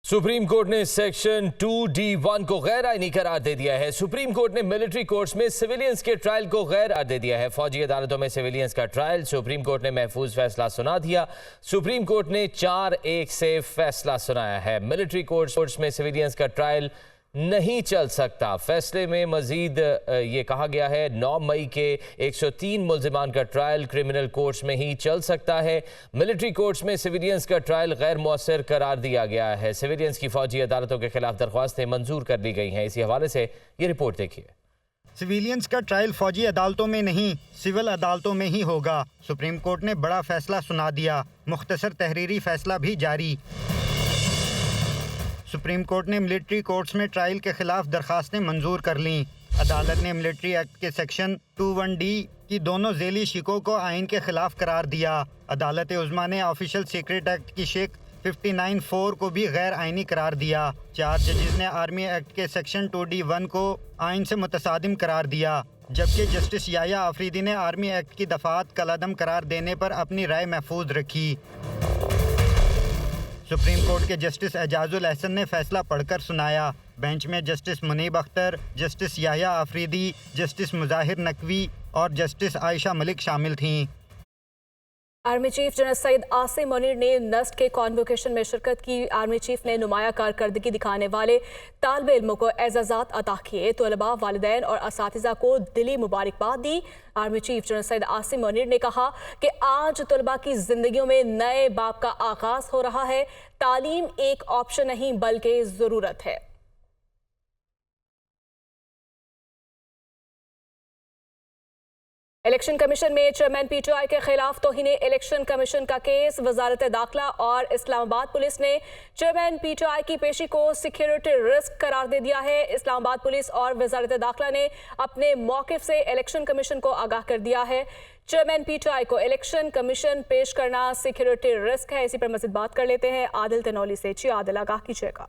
Supreme court ने section 2D1 को गैर आईनी करार दे दिया है। सुप्रीम कोर्ट ने मिलिट्री कोर्ट्स में सिविलियंस के ट्रायल को गैर आईनी दे दिया है। फौजी अदालतों में सिविलियंस का ट्रायल सुप्रीम कोर्ट ने महफूज फैसला सुना दिया। सुप्रीम कोर्ट ने 4-1 से फैसला सुनाया है। मिलिट्री कोर्ट्स में सिविलियंस का ट्रायल नहीं चल सकता। फैसले में मजीद ये कहा गया है 9 मई के 103 मुल्जिमान का ट्रायल क्रिमिनल कोर्ट्स में ही चल सकता है। मिलिट्री कोर्ट्स में सिविलियंस का ट्रायल गैर मौसर करार दिया गया है। सिविलियंस की फौजी अदालतों के खिलाफ दरख्वास्तें मंजूर कर ली गई हैं। इसी हवाले से ये रिपोर्ट देखिए। सिविलियंस का ट्रायल फौजी अदालतों में नहीं सिविल अदालतों में ही होगा। सुप्रीम कोर्ट ने बड़ा फैसला सुना दिया। मुख्तसर तहरीरी फैसला भी जारी। सुप्रीम कोर्ट ने मिलिट्री कोर्ट्स में ट्रायल के खिलाफ दरखास्तें मंजूर कर लीं। अदालत ने मिलिट्री एक्ट के सेक्शन 21D की दोनों झेली शिकों को आइन के खिलाफ करार दिया। अदालत उज़्मा ने ऑफिशियल सीक्रेट एक्ट की शिक 59(4) को भी गैर आइनी करार दिया। 4 जजेस ने आर्मी एक्ट के सेक्शन 2D1 को आइन से मुतसादिम करार दिया, जबकि जस्टिस याया आफरीदी ने आर्मी एक्ट की दफात कलअदम करार देने पर अपनी राय महफूज रखी। सुप्रीम कोर्ट के जस्टिस एजाजुल एहसन ने फैसला पढ़कर सुनाया। बेंच में justice Munib Akhtar, justice Yahya Afridi, justice Mazahar Naqvi और जस्टिस आयशा मलिक शामिल थीं। Army chief general Syed Asim Munir ने नस्ट के कॉन्वोकेशन में शिरकत की। आर्मी चीफ ने नुमाया कारकर्दगी दिखाने वाले तालिब इल्मों को एजाज़ात अता किए। तलबा, वालिदैन और असातिज़ा को दिली मुबारकबाद दी। Army chief general Syed Asim Munir ने कहा कि आज तलबा की जिंदगियों में नए बाब का आगाज हो रहा है। तालीम एक ऑप्शन नहीं बल्कि ज़रूरत है। इलेक्शन कमीशन में चेयरमैन PTI के खिलाफ तौहीने इलेक्शन कमीशन का केस। वजारत दाखिला और इस्लामाबाद पुलिस ने चेयरमैन PTI की पेशी को सिक्योरिटी रिस्क करार दे दिया है। इस्लामाबाद पुलिस और वजारत दाखिला ने अपने मौक़िफ़ से इलेक्शन कमीशन को आगाह कर दिया है। चेयरमैन PTI को इलेक्शन कमीशन पेश करना सिक्योरिटी रिस्क है। इसी पर मज़ीद बात कर लेते हैं आदिल तनौली से। जी आदिल, आगाह कीजिएगा।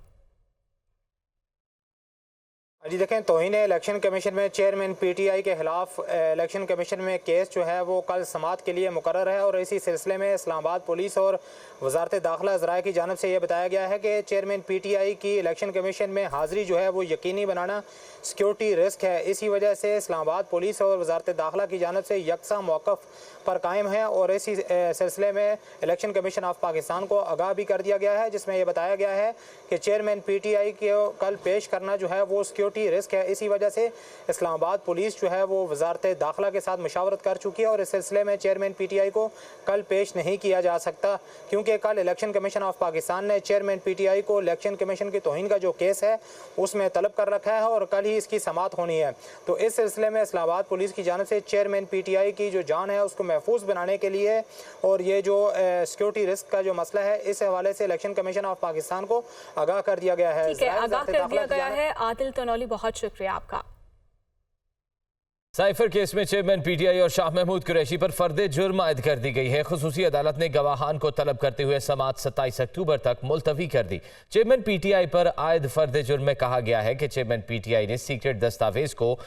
जी देखें, तौहीन इलेक्शन कमीशन में चेयरमैन PTI के खिलाफ इलेक्शन कमीशन में केस जो है वो कल समाअत के लिए मुकर्रर है और इसी सिलसिले में इस्लामाबाद पुलिस और वजारत दाखिला ज़राए की जानिब से ये बताया गया है कि चेयरमैन PTI की इलेक्शन कमीशन में हाज़िरी जो है वो यकीनी बनाना सिक्योरिटी रिस्क है। इसी वजह से इस्लामाबाद पुलिस और वजारत दाखिला की जानिब से यकसा मौक़िफ़ पर कायम है और इसी सिलसिले में इलेक्शन कमीशन ऑफ पाकिस्तान को आगाह भी कर दिया गया है, जिसमें यह बताया गया है कि चेयरमैन PTI को कल पेश करना जो है वो सिक्योरिटी रिस्क है। इसी वजह से इस्लामाबाद पुलिस जो है वो वजारत दाखिला के साथ मशावरत कर चुकी है और इस सिलसिले में चेयरमैन PTI को कल पेश नहीं किया जा सकता, क्योंकि कल इलेक्शन कमीशन ऑफ पाकिस्तान ने चेयरमैन PTI को इलेक्शन कमीशन की तौहीन का जो केस है उसमें तलब कर रखा है और कल ही इसकी समाअत होनी है। तो इस सिलसिले में इस्लामाबाद पुलिस की जानिब से चेयरमैन PTI की जो जान है उसको महफूज बनाने के लिए और ये जो सिक्योरिटी रिस्क का जो मसला है इस हवाले से इलेक्शन कमीशन ऑफ पाकिस्तान को आगाह कर दिया गया है। ठीक है, आगाह कर दिया गया है। आदिल तनौली, बहुत शुक्रिया आपका। साइफर केस में चेयरमैन PTI और शाह महमूद कुरैशी पर फर्द जुर्म आयद कर दी गई है। खुसूसी अदालत ने गवाहान को तलब करते हुए समाअत 27 अक्टूबर तक मुलतवी कर दी। चेयरमैन PTI पर आयद फर्द जुर्म में कहा गया है कि चेयरमैन PTI ने सीक्रेट दस्तावेज को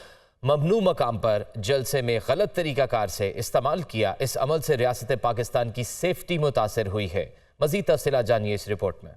ममनू मकाम पर जलसे में गलत तरीकाकार से इस्तेमाल किया। इस अमल से रियासत पाकिस्तान की सेफ्टी मुतासर हुई है। मज़ीद तफसीलात जानिए इस रिपोर्ट में।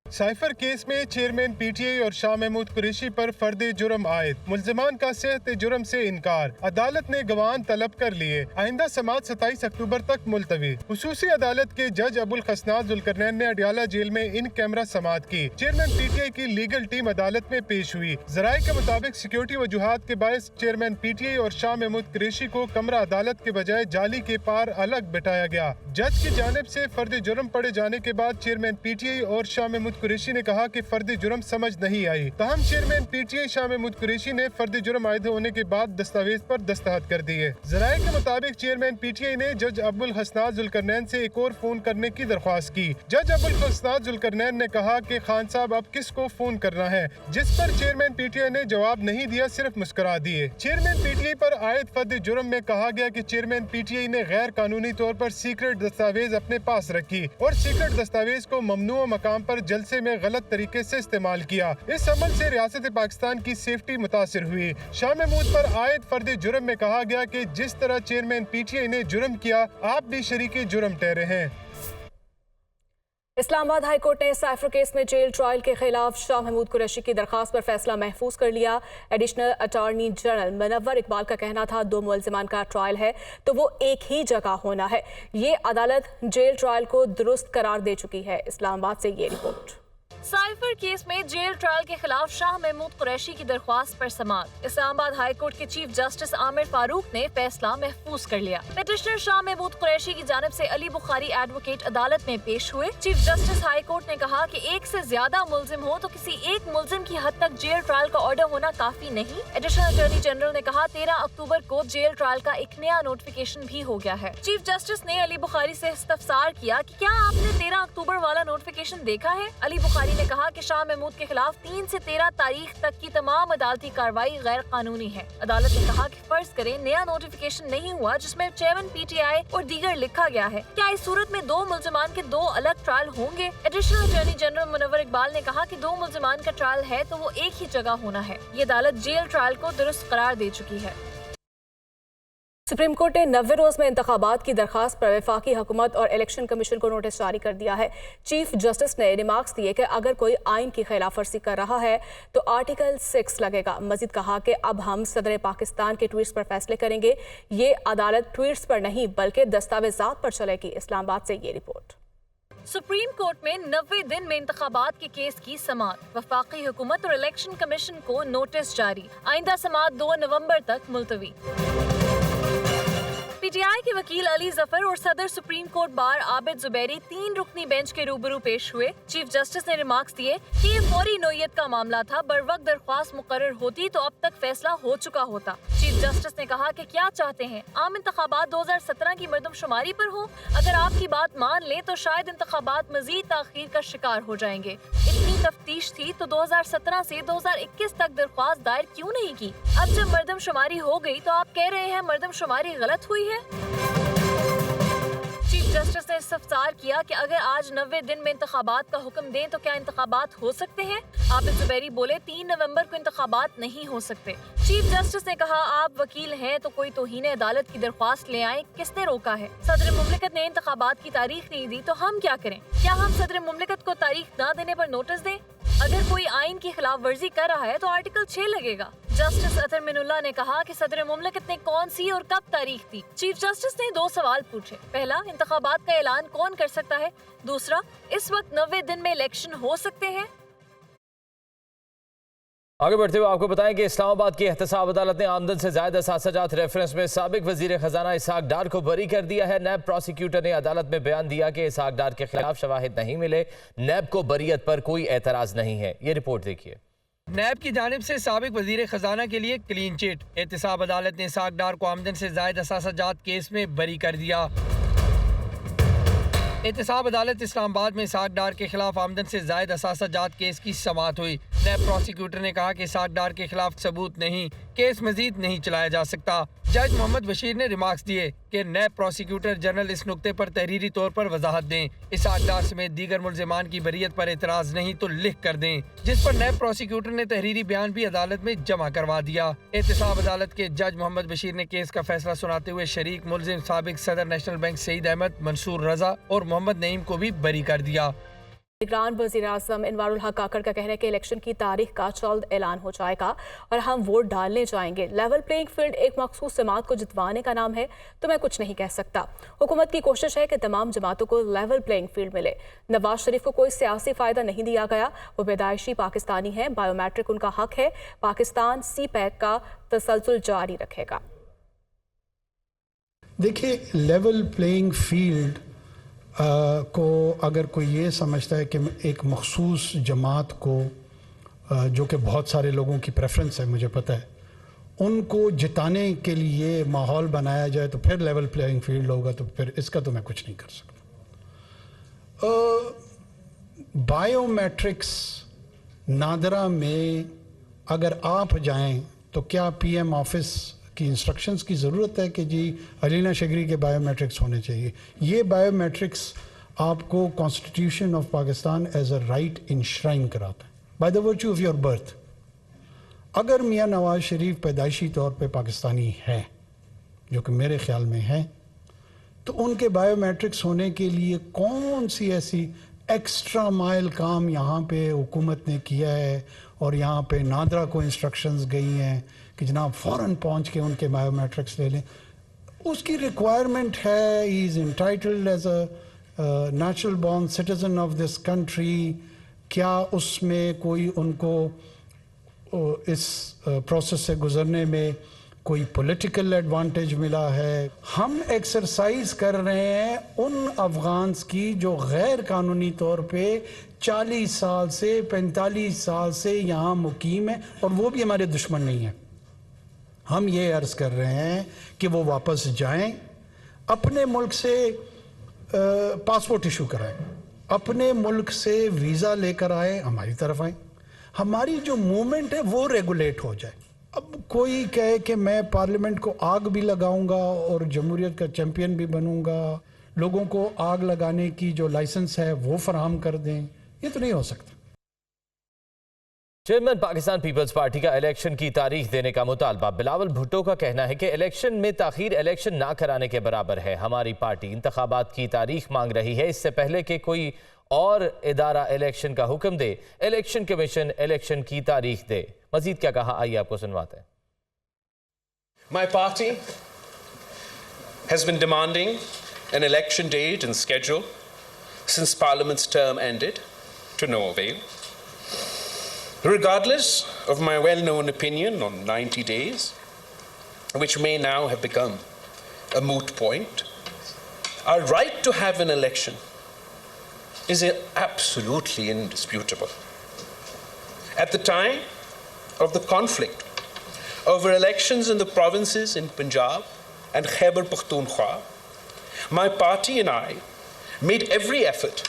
साइफर केस में चेयरमैन PTI और शाह महमूद कुरैशी पर फर्द जुर्म आयद। मुल्जिमान का सेहत जुर्म से इनकार। अदालत ने गवाहान तलब कर लिए। आइंदा समाअत 27 अक्टूबर तक मुलतवी। खुसूसी अदालत के जज अबुल खसनात जुल्करनैन ने अडियाला जेल में इन कैमरा समाअत की। चेयरमैन PTI की लीगल टीम अदालत में पेश हुई। जराये के मुताबिक सिक्योरिटी वजूहात के बायस चेयरमैन PTI और शाह महमूद कुरैशी को कमरा अदालत के बजाय जाली के पार अलग बिठाया गया। जज की जानिब से फर्द जुर्म पड़े जाने के बाद चेयरमैन PTI और शाह महमूद कुरैशी ने कहा कि फर्द जुर्म समझ नहीं आई। तहम चेयरमैन PTI शाह महमूद कुरैशी ने फर्द जुर्म आयद होने के बाद दस्तावेज पर दस्तखत कर दिए। जराये के मुताबिक चेयरमैन PTI ने जज अबुल खसनात जुल्करनैन से एक और फोन करने की दरख्वास्त की। जज अबुल खसनात जुल्करनैन ने कहा कि खान साहब अब किसको फोन करना है, जिस पर चेयरमैन PTI ने जवाब नहीं दिया, सिर्फ मुस्कुरा दिए। चेयरमैन PTI पर आयद फर्द जुर्म में कहा गया कि चेयरमैन PTI ने गैर कानूनी तौर पर सीक्रेट दस्तावेज अपने पास रखी और सीक्रेट दस्तावेज को ममनू मकाम पर जलसे में गलत तरीके से इस्तेमाल किया। इस अमल से रियासत पाकिस्तान की सेफ्टी मुतासिर हुई। शाह महमूद पर आयद फर्द जुर्म में कहा गया कि जिस तरह चेयरमैन PTI ने जुर्म किया, आप भी शरीके जुर्म ठहरे हैं। इस्लामाबाद हाई कोर्ट ने साइफर केस में जेल ट्रायल के खिलाफ शाह महमूद कुरैशी की दरखास्त पर फैसला महफूज कर लिया। Additional attorney general Munawwar Iqbal का कहना था 2 मुलजिमान का ट्रायल है तो वो एक ही जगह होना है। ये अदालत जेल ट्रायल को दुरुस्त करार दे चुकी है। इस्लामाबाद से ये रिपोर्ट। साइफर केस में जेल ट्रायल के खिलाफ शाह महमूद कुरैशी की दरख्वास्त पर समाअत। इस्लामाबाद हाई कोर्ट के चीफ जस्टिस आमिर फारूक ने फैसला महफूज कर लिया। पिटिशनर शाह महमूद कुरैशी की जानिब से अली बुखारी एडवोकेट अदालत में पेश हुए। चीफ जस्टिस हाई कोर्ट ने कहा कि एक से ज्यादा मुलजिम हो तो किसी एक मुलजिम की हद तक जेल ट्रायल का ऑर्डर होना काफी नहीं। एडिशनल अटॉर्नी जनरल ने कहा 13 अक्टूबर को जेल ट्रायल का एक नया नोटिफिकेशन भी हो गया है। चीफ जस्टिस ने अली बुखारी से इस्तफसार किया कि क्या आपने 13 अक्टूबर वाला नोटिफिकेशन देखा है। अली बुखारी ने कहा कि शाह महमूद के खिलाफ 3 से 13 तारीख तक की तमाम अदालती कार्रवाई गैर कानूनी है। अदालत ने कहा कि फर्ज करें नया नोटिफिकेशन नहीं हुआ जिसमें चेयरमैन पीटीआई और दीगर लिखा गया है, क्या इस सूरत में 2 मुलजिमान के 2 अलग ट्रायल होंगे। Additional attorney general Munawwar Iqbal ने कहा कि 2 मुलजिमान का ट्रायल है तो वो एक ही जगह होना है। ये अदालत जेल ट्रायल को दुरुस्त करार दे चुकी है। सुप्रीम कोर्ट ने 90 रोज में इंतखाबात की दरखास्त पर वफाकी हुकूमत और इलेक्शन कमीशन को नोटिस जारी कर दिया है। चीफ जस्टिस ने रिमार्क्स दिए कि अगर कोई आइन की खिलाफ वर्जी कर रहा है तो आर्टिकल 6 लगेगा। मजीद कहा कि अब हम सदर पाकिस्तान के ट्वीट्स पर फैसले करेंगे। ये अदालत ट्वीट्स पर नहीं बल्कि दस्तावेजात पर चलेगी। इस्लामाबाद से ये रिपोर्ट। सुप्रीम कोर्ट में 90 दिन में इंतखाबात के केस की समाअत। वफाकी हुकूमत और इलेक्शन कमीशन को नोटिस जारी। आइंदा समाअत 2 नवंबर तक मुलतवी। पीटीआई के वकील अली जफर और सदर supreme court bar Abid Zubairi 3 रुकनी bench के रूबरू पेश हुए। चीफ जस्टिस ने रिमार्क्स दिए कि ये फौरी नोयत का मामला था, बर वक्त दरख्वास्त मुकर्रर होती तो अब तक फैसला हो चुका होता। चीफ जस्टिस ने कहा कि क्या चाहते हैं, आम इंतखाबात 2017 की मरदमशुमारी पर हो। अगर आपकी बात मान लें तो शायद इंतखाबात मजीद ताखीर का शिकार हो जाएंगे। इतनी तफ्तीश थी तो 2017 से 2021 तक दरख्वास्त दायर क्यों नहीं की। अब जब मरदमशुमारी हो गई तो आप कह रहे हैं मरदमशुमारी गलत हुई है। चीफ जस्टिस ने इस्तफसार किया कि अगर आज 90 दिन में इंतखाबात का हुक्म दें तो क्या इंतखाबात हो सकते हैं। आबिद जुबैरी बोले 3 नवंबर को इंतखाबात नहीं हो सकते। चीफ जस्टिस ने कहा आप वकील हैं तो कोई तौहीन अदालत की दरख्वास्त ले आए, किसने रोका है। सदर मुमलिकत ने इंतखाबात की तारीख नहीं दी तो हम क्या करें। क्या हम सदर मुमलिकत को तारीख न देने पर नोटिस दें। अगर कोई आइन की खिलाफ वर्जी कर रहा है तो आर्टिकल 6 लगेगा। जस्टिस अतर मिनुल्लाह ने कहा कि सदर मुमलिकत ने कौन सी और कब तारीख दी। चीफ जस्टिस ने 2 सवाल पूछे। पहला, इंतखाबात का ऐलान कौन कर सकता है। दूसरा, इस वक्त 90 दिन में इलेक्शन हो सकते हैं। आगे बढ़ते हुए आपको बताएं कि इस्लामाबाद की एहतसाब अदालत ने आमदन से ज़ायद असासाजात रेफरेंस में साबिक वजीर खजाना इसहाक डार को बरी कर दिया है। नैब प्रोसिक्यूटर ने अदालत में बयान दिया कि इसहाक डार के खिलाफ शवाहिद नहीं मिले। नैब को बरीयत पर कोई एतराज़ नहीं है। ये रिपोर्ट देखिए। नैब की जानिब से साबिक वजीर खजाना के लिए क्लीन चिट। एहतसाब अदालत ने इसहाक डार को आमदन से ज़ायद असासाजात केस में बरी कर दिया। एहतसाब अदालत इस्लामाबाद में इसहाक डार के खिलाफ आमदन से ज़ायद असासाजात केस की समाअत हुई। नैब प्रोसिक्यूटर ने कहा कि इसहाक डार के खिलाफ सबूत नहीं, केस मजीद नहीं चलाया जा सकता। जज मोहम्मद बशीर ने रिमार्क्स दिए कि नैब प्रोसिक्यूटर जनरल इस नुक्ते पर तहरीरी तौर पर वजाहत दें। इसहाक डार समेत दीगर मुलजिमान की बरीयत पर एतराज़ नहीं तो लिख कर दें, जिस पर नैब प्रोसिक्यूटर ने तहरीरी बयान भी अदालत में जमा करवा दिया। एहतसाब अदालत के जज मोहम्मद बशीर ने केस का फैसला सुनाते हुए शरीक मुलजिम साबिक सदर नेशनल बैंक सईद अहमद, मंसूर रजा और मोहम्मद नईम को भी बरी कर दिया। निगरान वज़ीर आज़म इनवारुल हक काकड़ का कहना है कि इलेक्शन की तारीख का जल्द ऐलान हो जाएगा और हम वोट डालने जाएंगे। लेवल प्लेइंग फील्ड एक मखसूस जमात को जितवाने का नाम है तो मैं कुछ नहीं कह सकता। हुकूमत की कोशिश है कि तमाम जमातों को लेवल प्लेइंग फील्ड मिले। नवाज शरीफ को कोई सियासी फ़ायदा नहीं दिया गया। वो पैदाइशी पाकिस्तानी हैं, बायोमेट्रिक उनका हक है। पाकिस्तान CPAC का तसलसल जारी रखेगा। देखिए, लेवल प्लेइंग फील्ड को अगर कोई ये समझता है कि एक मखसूस जमात को जो कि बहुत सारे लोगों की प्रेफरेंस है, मुझे पता है, उनको जिताने के लिए माहौल बनाया जाए तो फिर लेवल प्लेइंग फील्ड होगा, तो फिर इसका तो मैं कुछ नहीं कर सकता। बायोमेट्रिक्स नादरा में अगर आप जाएं तो क्या PM ऑफिस की इंस्ट्रक्शंस की ज़रूरत है कि जी अलीना शगरी के बायोमेट्रिक्स होने चाहिए। ये बायोमेट्रिक्स आपको constitution of Pakistan as a right enshrine कराता है by the virtue of your birth. अगर मियाँ नवाज शरीफ पैदाइशी तौर पे पाकिस्तानी है, जो कि मेरे ख्याल में है, तो उनके बायोमेट्रिक्स होने के लिए कौन सी ऐसी एक्स्ट्रा माइल काम यहाँ पे हुकूमत ने किया है और यहाँ पे नादरा को इंस्ट्रक्शंस गई हैं कि जनाब फ़ौरन पहुँच के उनके बायोमेट्रिक्स ले लें। उसकी रिक्वायरमेंट है, he is entitled as a natural born citizen of this country. क्या उसमें कोई उनको इस प्रोसेस से गुज़रने में कोई पॉलिटिकल एडवांटेज मिला है? हम एक्सरसाइज कर रहे हैं उन अफ़गान्स की जो गैर कानूनी तौर पे 40 साल से 45 साल से यहाँ मुकीम है और वो भी हमारे दुश्मन नहीं हैं। हम ये अर्ज़ कर रहे हैं कि वो वापस जाएं, अपने मुल्क से पासपोर्ट इशू कराएं, अपने मुल्क से वीज़ा लेकर आए, हमारी तरफ आए, हमारी जो मूवमेंट है वो रेगुलेट हो जाए। अब कोई कहे कि मैं पार्लियामेंट को आग भी लगाऊंगा और जमहूरियत का चैम्पियन भी बनूंगा, लोगों को आग लगाने की जो लाइसेंस है वो फराहम कर दें, ये तो नहीं हो सकता। चेयरमैन पाकिस्तान पीपल्स पार्टी का इलेक्शन की तारीख देने का मुतालबा। बिलावल भुट्टो का कहना है कि इलेक्शन में ताखीर इलेक्शन ना कराने के बराबर है। हमारी पार्टी इंतखाबात की तारीख मांग रही है, इससे पहले कि कोई और इदारा इलेक्शन का हुक्म दे, इलेक्शन कमीशन इलेक्शन की तारीख दे। मजीद क्या कहा, आइए आपको सुनवाते हैं। My party has been demanding an election date and schedule since Parliament's term ended, to no avail. Regardless of my well-known opinion on 90 days, which may now have become a moot point, our right to have an election is absolutely indisputable. At the time of the conflict over elections in the provinces in Punjab and Khyber Pakhtunkhwa, my party and I made every effort,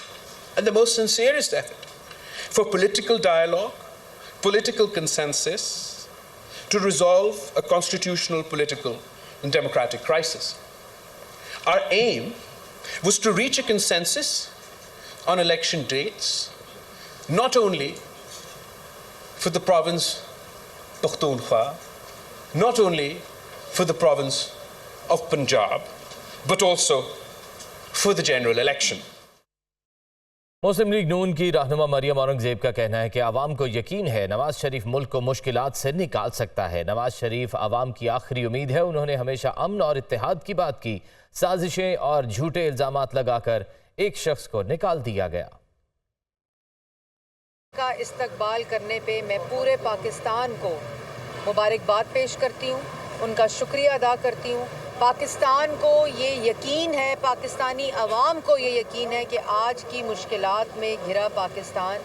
and the most sincerest effort, for political dialogue, political consensus, to resolve a constitutional, political and democratic crisis. Our aim was to reach a consensus on election dates, not only for the province Pakhtunkhwa, not only for the province of Punjab, but also for the general election. Muslim League Noon की रहनुमा मरियम औरंगजेब का कहना है कि आवाम को यकीन है नवाज शरीफ मुल्क को मुश्किलात से निकाल सकता है। नवाज शरीफ आवाम की आखिरी उम्मीद है। उन्होंने हमेशा अमन और इत्तेहाद की बात की। साजिशें और झूठे इल्जामात लगाकर एक शख्स को निकाल दिया गया। का इस्तकबाल करने पे मैं पूरे पाकिस्तान को मुबारकबाद पेश करती हूँ, उनका शुक्रिया अदा करती हूँ। पाकिस्तान को ये यकीन है, पाकिस्तानी अवाम को ये यकीन है कि आज की मुश्किलात में घिरा पाकिस्तान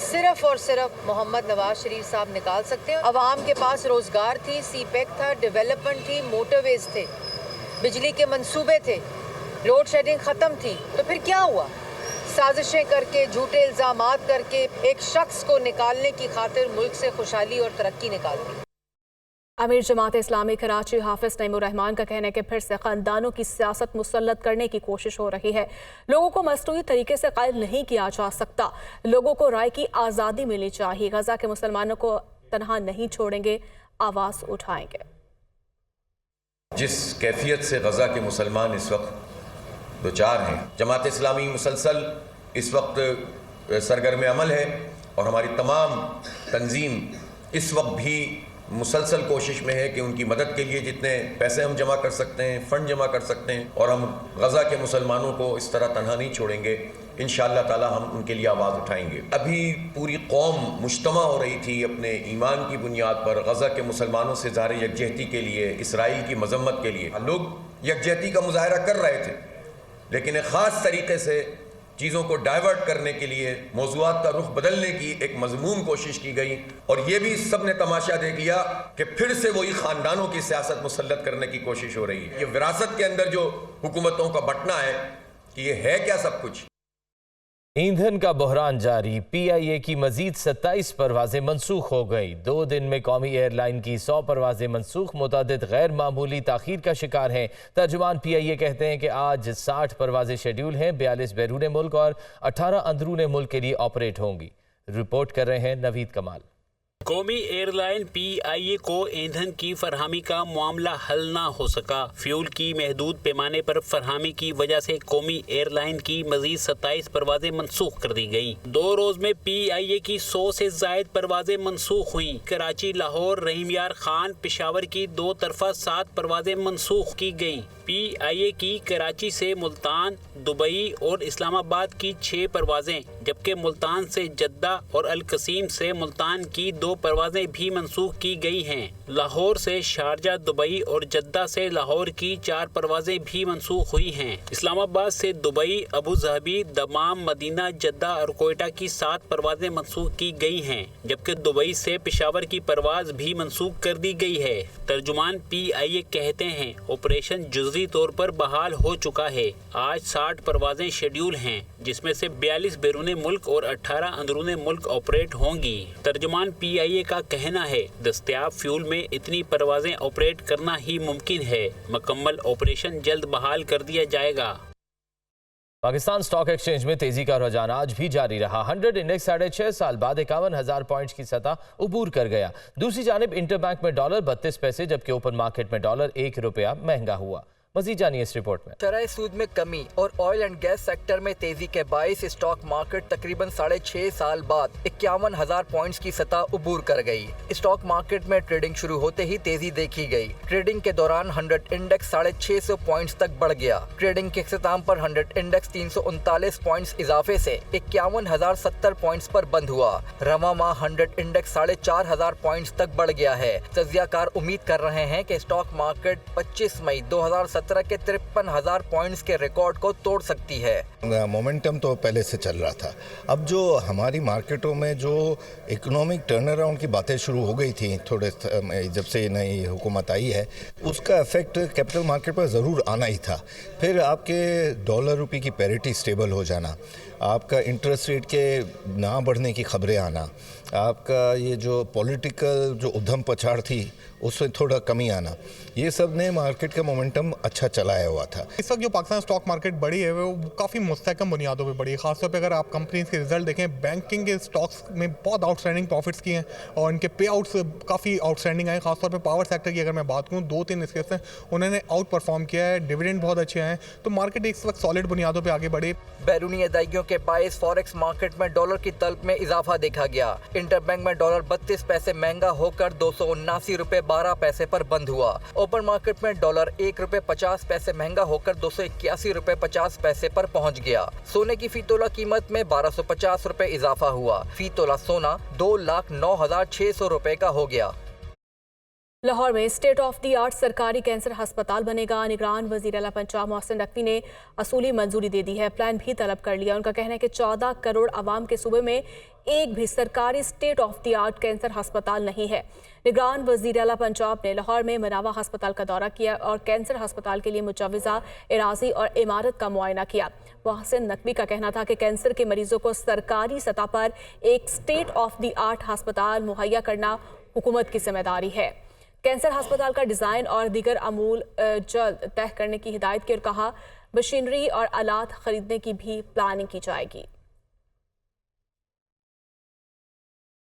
सिर्फ़ और सिर्फ मोहम्मद नवाज शरीफ साहब निकाल सकते हैं। अवाम के पास रोज़गार थी, सीपैक था, डेवलपमेंट थी, मोटरवेज थे, बिजली के मंसूबे थे, लोड शेडिंग ख़त्म थी। तो फिर क्या हुआ? साजिशें करके, झूठे इल्ज़ामात करके एक शख्स को निकालने की खातिर मुल्क से खुशहाली और तरक्की निकाल दी। अमीर जमात इस्लामी कराची हाफिज नईमुर रहमान का कहना है कि फिर से ख़ानदानों की सियासत मुसल्लत करने की कोशिश हो रही है। लोगों को मसनूई तरीके से कायल नहीं किया जा सकता। लोगों को राय की आज़ादी मिलनी चाहिए। गजा के मुसलमानों को तनहा नहीं छोड़ेंगे, आवाज़ उठाएंगे। जिस कैफियत से गजा के मुसलमान इस वक्त दो चार हैं, जमात इस्लामी मुसलसल इस वक्त सरगर्म अमल है और हमारी तमाम तंजीम इस वक्त भी मुसलसल कोशिश में है कि उनकी मदद के लिए जितने पैसे हम जमा कर सकते हैं, फ़ंड जमा कर सकते हैं, और हम गज़ा के मुसलमानों को इस तरह तनहा नहीं छोड़ेंगे। इंशाअल्लाह ताला हम उनके लिए आवाज़ उठाएंगे। अभी पूरी कौम मुज्तमा हो रही थी अपने ईमान की बुनियाद पर गज़ा के मुसलमानों से ज़ाहिर यकजहती के लिए, इसराइल की मजम्मत के लिए। लोग यकजहती का मुजाहरा कर रहे थे, लेकिन एक ख़ास तरीके से चीज़ों को डाइवर्ट करने के लिए, मौज़ूआत का रुख बदलने की एक मज़मूम कोशिश की गई, और ये भी सब ने तमाशा देख लिया कि फिर से वही ख़ानदानों की सियासत मुसल्लत करने की कोशिश हो रही है। ये विरासत के अंदर जो हुकूमतों का बंटना है कि ये है क्या सब कुछ। ईंधन का बहरान जारी। PIA की मजीद 27 परवाजें मनसूख हो गई। 2 दिन में कौमी एयरलाइन की 100 परवाजें मनसूख। मुतअद्दिद गैर मामूली ताखीर का शिकार हैं। तर्जुमान PIA कहते हैं कि आज 60 परवाजें शेड्यूल हैं, 42 बैरून मुल्क और 18 अंदरून मुल्क के लिए ऑपरेट होंगी। रिपोर्ट कर रहे हैं नवीद कमाल। कौमी एयरलाइन PIA को ईंधन की फरहमी का मामला हल ना हो सका। फ्यूल की महदूद पैमाने पर फरहमी की वजह से कौमी एयरलाइन की मजीद 27 परवाजें मनसूख कर दी गयी। 2 रोज में PIA की 100 से जायद परवाजें मनसूख हुई। कराची, लाहौर, रहीम यार खान, पेशावर की 2 तरफा 7 परवाजें मनसूख की गयी। PIA की कराची से मुल्तान, दुबई और इस्लामाबाद की 6 परवाजें, जबकि मुल्तान से जद्दा और अल कसीम से मुल्तान की 2 परवाजें भी मंसूख की गई हैं। लाहौर से शारजा, दुबई और जद्दा से लाहौर की 4 परवाजें भी मंसूख हुई हैं। इस्लामाबाद से Dubai, Abu Dhabi, Dammam, Medina, Jeddah और कोयटा की 7 परवाजें मंसूख की गई हैं, जबकि दुबई से पेशावर की परवाज भी मंसूख कर दी गई है। तर्जुमान PIA कहते हैं ऑपरेशन जुज़वी तौर पर बहाल हो चुका है। आज 60 परवाजें शेड्यूल हैं, जिसमें से 42 बैरून मुल्क और 18 अंदरून मुल्क ऑपरेट होंगी। तर्जुमान PIA का कहना है दस्तयाब फ्यूल में इतनी परवाजें ऑपरेट करना ही मुमकिन है। मुकम्मल ऑपरेशन जल्द बहाल कर दिया जाएगा। पाकिस्तान स्टॉक एक्सचेंज में तेजी का रुझान आज भी जारी रहा। 100 इंडेक्स 6.5 साल बाद 51,000 पॉइंट्स की सतह उबूर कर गया। दूसरी जानिब इंटरबैंक में डॉलर 32 पैसे, जबकि ओपन मार्केट में डॉलर 1 रुपया महंगा हुआ। मज़ीद जानिए इस रिपोर्ट में। शरह सूद में कमी और ऑयल एंड गैस सेक्टर में तेजी के बाइस स्टॉक मार्केट तकरीबन 6.5 साल बाद 51,000 पॉइंट्स की सतह उबूर कर गई। स्टॉक मार्केट में ट्रेडिंग शुरू होते ही तेजी देखी गई। ट्रेडिंग के दौरान 100 इंडेक्स 650 पॉइंट्स तक बढ़ गया। ट्रेडिंग के इख्तिताम पर 100 इंडेक्स 339 पॉइंट्स इजाफे से 51,070 पॉइंट्स पर बंद हुआ। रवा माह 100 इंडेक्स 4,500 पॉइंट्स तक बढ़ गया है। तज्जियाकार उम्मीद कर रहे हैं कि स्टॉक मार्केट 25 मई 2017 के 53,000 पॉइंट्स के रिकॉर्ड को तोड़ सकती है। मोमेंटम तो पहले से चल रहा था। अब जो हमारी मार्केटों में जो इकोनॉमिक टर्न अराउंड की बातें शुरू हो गई थी थोड़े जब से नई हुकूमत आई है, उसका इफेक्ट कैपिटल मार्केट पर ज़रूर आना ही था। फिर आपके डॉलर रुपये की पैरिटी स्टेबल हो जाना, आपका इंटरेस्ट रेट के ना बढ़ने की खबरें आना, आपका ये जो पॉलिटिकल जो उधम पछाड़ थी उसमें थोड़ा कमी आना, ये सब ने मार्केट का मोमेंटम अच्छा चलाया हुआ था। इस वक्त जो पाकिस्तान स्टॉक मार्केट बढ़ी है वो काफ़ी मुस्तहकम बुनियादों पे बढ़ी है। खासतौर पे अगर आप कंपनीज के रिजल्ट देखें, बैंकिंग के स्टॉक्स में बहुत आउटस्टैंडिंग प्रॉफिट्स किए हैं और इनके पे आउट्स काफ़ी आउटस्टैंडिंग आए। खासतौर पे पावर सेक्टर की अगर मैं बात करूँ, 2-3 इसके से उन्होंने आउट परफॉर्म किया है। डिविडेंड बहुत अच्छे हैं, तो मार्केट इस वक्त सॉलिड बुनियादों पर आगे बढ़े। बैरूनी अदायगियों के बायस फॉरेक्स मार्केट में डॉलर की तलब में इजाफा देखा गया। इंटरबैंक में डॉलर 32 पैसे महंगा होकर 279 रुपए 12 पैसे पर बंद हुआ। ओपन मार्केट में डॉलर 1 रुपए 50 पैसे महंगा होकर 281 रुपए 50 पैसे पर पहुंच गया। सोने की फी तोला कीमत में 1250 रुपए इजाफा हुआ। फी तोला सोना 2,09,600 रुपए का हो गया। लाहौर में स्टेट ऑफ द आर्ट सरकारी कैंसर अस्पताल बनेगा। निगरान वज़ीर आला पंजाब मोहसिन नकवी ने असूली मंजूरी दे दी है, प्लान भी तलब कर लिया। उनका कहना है कि 14 करोड़ आवाम के सूबे में एक भी सरकारी state of the art cancer अस्पताल नहीं है। निगरान वज़ीर आला पंजाब ने लाहौर में मनावा अस्पताल का दौरा किया और कैंसर अस्पताल के लिए मुजव्वज़ा इराज़ी और इमारत का मुआयना किया। मोहसिन नकवी का कहना था कि कैंसर के मरीजों को सरकारी सतह पर एक स्टेट ऑफ द आर्ट अस्पताल मुहैया करना हुकूमत की जिम्मेदारी है। कैंसर अस्पताल का डिज़ाइन और दीगर अमूल जल्द तय करने की हिदायत की और कहा मशीनरी और आलात खरीदने की भी प्लानिंग की जाएगी।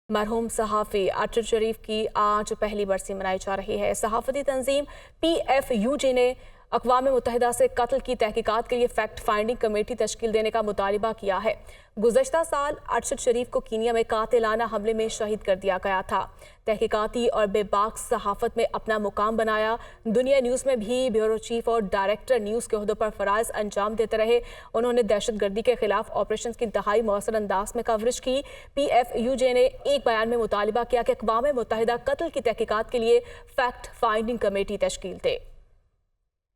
मरहूम सहाफ़ी अरशद शरीफ की आज पहली बरसी मनाई जा रही है। सहाफ़ती तंजीम PFUJ ने अक़वाम मुत्तहिदा से कत्ल की तहकीकात के लिए फैक्ट फाइंडिंग कमेटी तश्कील देने का मुतालिबा किया है। गुज़श्ता साल अरशद शरीफ को कीनिया में कातिलाना हमले में शहीद कर दिया गया था। तहकीकाती और बेबाक सहाफ़त में अपना मुकाम बनाया। दुनिया न्यूज़ में भी ब्यूरो चीफ और डायरेक्टर न्यूज़ के ओहदों पर फ़राइज़ अंजाम देते रहे। उन्होंने दहशतगर्दी के खिलाफ ऑपरेशन की इंतहाई मौसर अंदाज में कवरेज की। PFUJ ने एक बयान में मुतालिबा किया कि अक़वाम मुत्तहिदा कत्ल की तहकीकात के लिए फैक्ट फाइंडिंग कमेटी तश्कील दे।